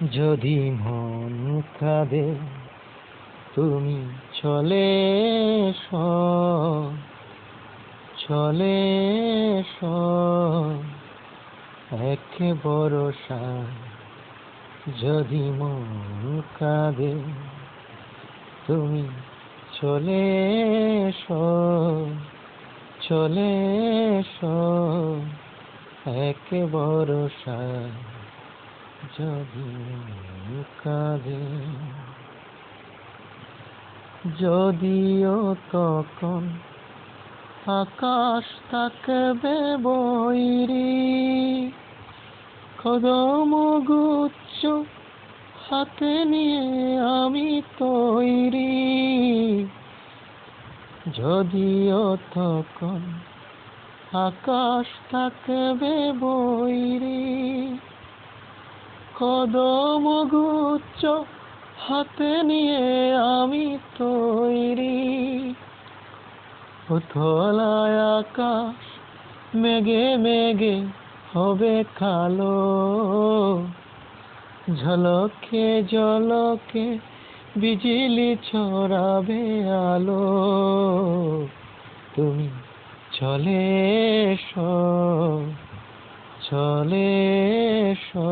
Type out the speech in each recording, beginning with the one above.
যদি মন কাঁদে তুমি চলে এসো, চলে এসো এক ভরসা। যদি মন কাঁদে তুমি চলে এসো, চলে এসো এক ভরসা। যদি মন কাঁদে, যদিও তখন আকাশ থাকবে বৈরী, কদম গুচ্ছ হাতে নিয়ে আমি তৈরি। যদিও তখন আকাশ থাকবে বৈরী, কদম গুচ্ছ হাতে নিয়ে আমি তৈরি। উথলায় আকাশ মেঘে মেঘে হবে কালো, ঝলকে ঝলকে বিজলি ছড়াবে আলো। তুমি চলে এসো, চলে এসো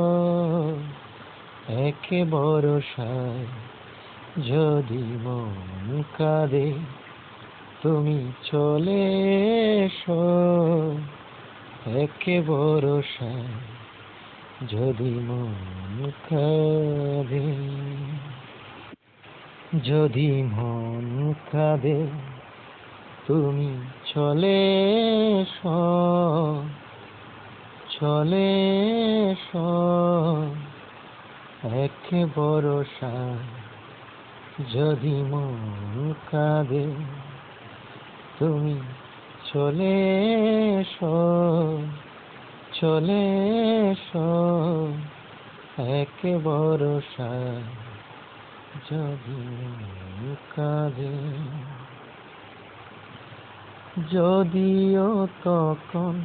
এক ভরসায়। যদি মন কাঁদে তুমি চলে এসো এক ভরসায়। যদি মন কাঁদে, যদি মন কাঁদে তুমি চলে এসো, চলে এসো এক ভরসা। যদি মন কাঁদে তুমি চলে এসো, চলে এসো এক ভরসা। যদি মন কাঁদে, যদিও তখন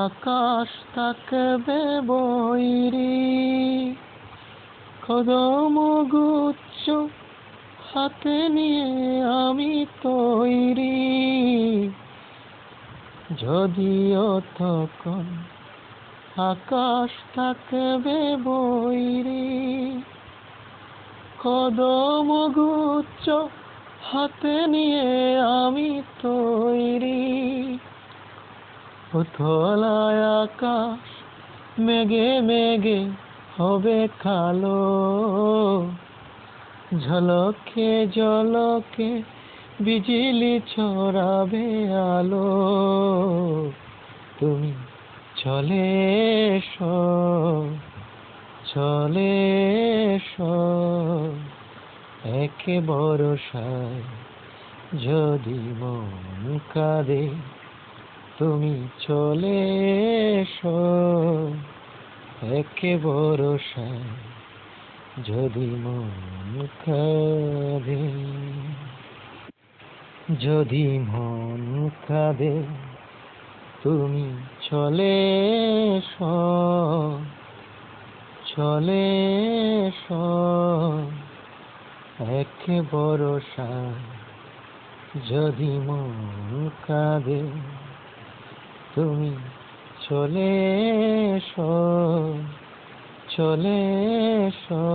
আকাশ থাকবে বৈরী, কদম গুচ্ছ হাতে নিয়ে আমি তৈরি। যদিও তখন আকাশ থাকবে বৈরী, কদম গুচ্ছ হাতে নিয়ে আমি তৈরি। উথলায় আকাশ মেঘে মেঘে হবে কালো, ঝলকে ঝলকে বিজলি ছড়াবে আলো। তুমি চলে এসো, চলে এসো এক ভরসায়। যদি মন কাঁদে তুমি চলে এসো এক ভরসায়। যদি মন কাঁদে, যদি মন কাঁদে তুমি চলে এসো, চলে এসো এক ভরসা। যদি মন কাঁদে তুমি চলে এসো, চলে এসো